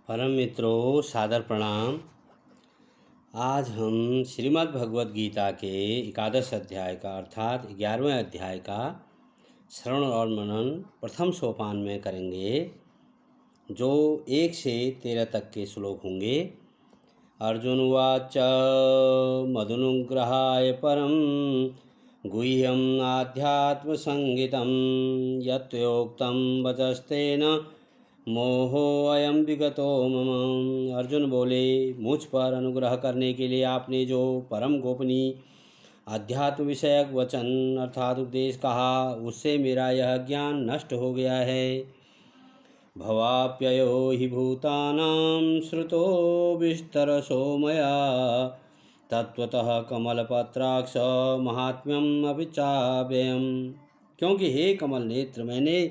परम मित्रों, सादर प्रणाम। आज हम श्रीमद् भगवद गीता के एकादश अध्याय का अर्थात 11वें अध्याय का श्रवण और मनन प्रथम सोपान में करेंगे, जो 1 से 13 तक के श्लोक होंगे। अर्जुन उवाच मदनुग्रहाय परम गुह्यम आध्यात्म संगीतम यत्योक्तम वचस्तेन मोहो अयम विगतो मम। अर्जुन बोले, मुझ पर अनुग्रह करने के लिए आपने जो परम गोपनीय अध्यात्म विषयक वचन अर्थात उपदेश कहा, उससे मेरा यह ज्ञान नष्ट हो गया है। भवाप्ययो हि भूतानां श्रुतो विस्तरसो मया तत्वतः कमलपत्राक्ष महात्म्यम अपि चाव्ययम्। क्योंकि हे कमल नेत्र, मैंने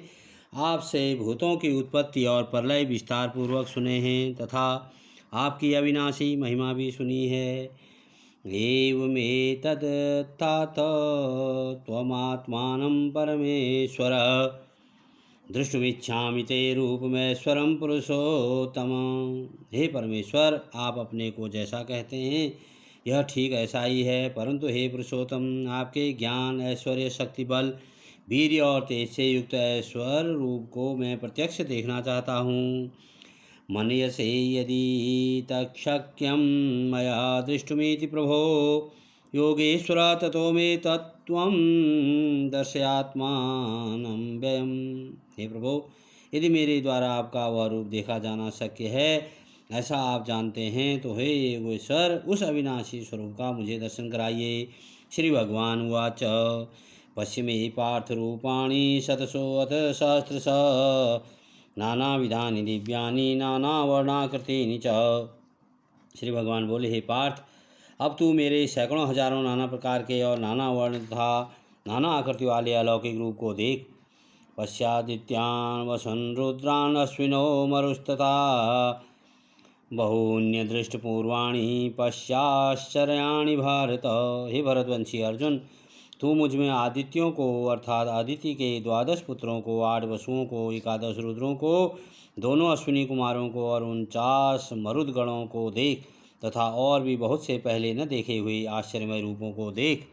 आपसे भूतों की उत्पत्ति और प्रलय विस्तार पूर्वक सुने हैं तथा आपकी अविनाशी महिमा भी सुनी है। एवमेतद् तात त्वमात्मानं परमेश्वर दृष्टुमिच्छामि ते रूपमेश्वरं पुरुषोत्तम। हे परमेश्वर, आप अपने को जैसा कहते हैं यह ठीक ऐसा ही है, परंतु हे पुरुषोत्तम, आपके ज्ञान, ऐश्वर्य, शक्ति, बल, वीर्य और तेज से युक्त ऐश्वर्य रूप को मैं प्रत्यक्ष देखना चाहता हूँ। मन्यसे यदि तत्शक्यं मया दृष्टुमिति प्रभो योगेश्वर ततो मे तत्त्वं दर्शयात्मानं व्ययम्। हे प्रभु, यदि मेरे द्वारा आपका वह रूप देखा जाना शक्य है, ऐसा आप जानते हैं, तो हे योगेश्वर, उस अविनाशी स्वरूप का मुझे दर्शन कराइए। श्री भगवान उवाच पश्चिमे पार्थ रूपाणि शतशोऽथ सहस्रश नानाविधानि दिव्यानि नानावर्णाकृतीनि च। श्री भगवान बोले, हे पार्थ, अब तू मेरे सैकड़ों हजारों नाना प्रकार के और नाना वर्ण तथा नाना आकृति वाले अलौकिक रूप को देख। पश्यादित्यान् वसन् रुद्रान् अश्विनो मरुस्तथा बहून्यदृष्टपूर्वाणि पश्याश्चर्याणि भारत। हे भरतवंशी अर्जुन, तू मुझ में आदित्यों को अर्थात आदित्य के 12 पुत्रों को, 8 वसुओं को, 11 रुद्रों को, दोनों अश्विनी कुमारों को और 49 मरुदगणों को देख तथा और भी बहुत से पहले न देखे हुए आश्चर्यमय रूपों को देख।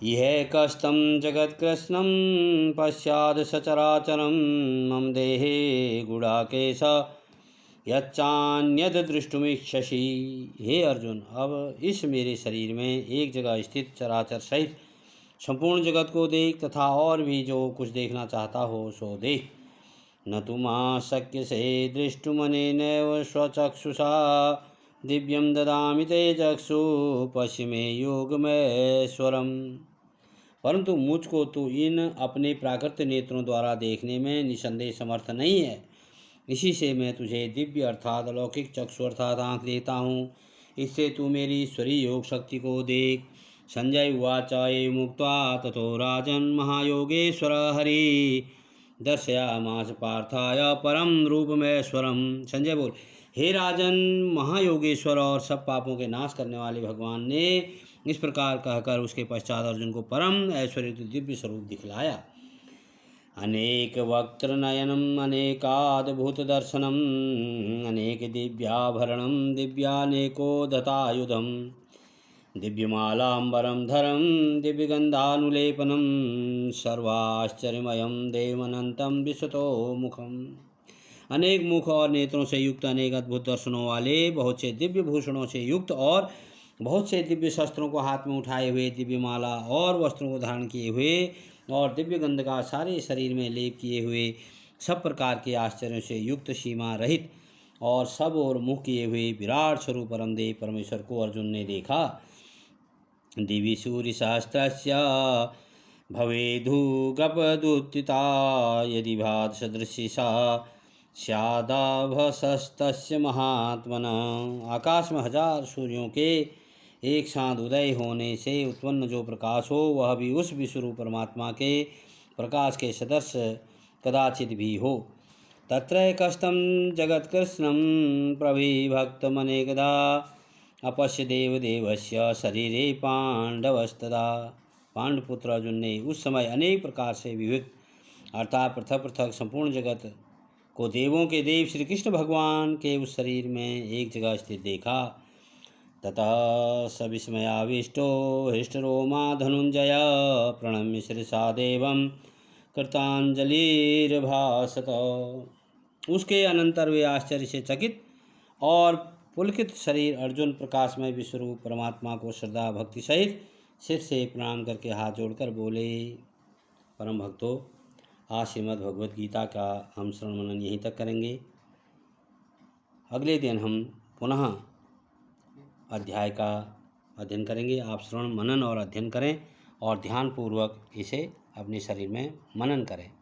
यह कष्टम जगत कृष्णम पश्चाद सचराचरम मम देहे गुड़ाकेश यच्चान्यद दृष्टुमिच्छसि। हे अर्जुन, अब इस मेरे शरीर में एक जगह स्थित चराचर सहित संपूर्ण जगत को देख तथा और भी जो कुछ देखना चाहता हो सो देख। न तु मां शक्यसे दृष्टुमनेनैव स्वचक्षुषा दिव्यं ददामि ते चक्षु पश्चिमे योगमैश्वरम्। परंतु मुझको तो इन अपने प्राकृत नेत्रों द्वारा देखने में निसंदेह समर्थ नहीं है। इसी से मैं तुझे दिव्य अर्थात अलौकिक चक्षु अर्थात आँख देता हूँ। इससे तू मेरी ईश्वरीय योग शक्ति को देख। संजय उवाच एवं मुक्त्वा ततो राजन् महायोगेश्वर हरि दर्शयामास पार्थाय परम रूपमेश्वरम। संजय बोल, हे राजन, महायोगेश्वर और सब पापों के नाश करने वाले भगवान ने इस प्रकार कहकर उसके पश्चात अर्जुन को परम ऐश्वर्य दिव्य स्वरूप दिखलाया। अनेक वक्त्रनयनम अनेकाद्भुत दर्शनम अनेक दिव्याभरणम दिव्यानेको दतायुधम दिव्यमालांबरम धरम दिव्यगंधानुलेपनम सर्वाश्चर्यमयम देवनंतम विश्वतो मुखम। अनेक मुख और नेत्रों से युक्त, अनेक अद्भुत दर्शनों वाले, बहुत से दिव्य भूषणों से युक्त और बहुत से दिव्य शस्त्रों को हाथ में उठाए हुए, दिव्य माला और वस्त्रों को धारण किए हुए और दिव्य गंध का सारे शरीर में लेप किए हुए, सब प्रकार के आश्चर्यों से युक्त, सीमा रहित और सब और मुख किए हुए विराट स्वरूप परमदेव परमेश्वर को अर्जुन ने देखा। दिवि सूर्य सहस्त्रस्य भवेदुगपदुत्थिता यदि भात सदृशिषा स्यादाभसस्तस्य महात्मन। आकाश में 1000 सूर्यों के एक साथ उदय होने से उत्पन्न जो प्रकाश हो, वह भी उस विश्वरूप परमात्मा के प्रकाश के सदस्य कदाचित भी हो। तत्र कष्टम जगत कृष्णम प्रविभक्तमनेकदा अपश्य देवदेवस्य शरीरे पांडवस्तदा। पांडुपुत्र अर्जुन ने उस समय अनेक प्रकार से विविध अर्थात पृथक पृथक संपूर्ण जगत को देवों के देव श्री कृष्ण भगवान के उस शरीर में एक जगह स्थित देखा। ततः स विस्मयाविष्टो हृष्टरोमा धनुंजय प्रणम्य शिरसा देवं कृतांजलिर्भासत। उसके अनंतर वे आश्चर्य से चकित और पुलकित शरीर अर्जुन प्रकाशमय विश्वरूप परमात्मा को श्रद्धा भक्ति सहित सिर से प्रणाम करके हाथ जोड़कर बोले। परम भक्तों, आज श्रीमद् भगवद गीता का हम श्रवण मनन यहीं तक करेंगे। अगले दिन हम पुनः अध्याय का अध्ययन करेंगे। आप श्रवण मनन और अध्ययन करें और ध्यानपूर्वक इसे अपने शरीर में मनन करें।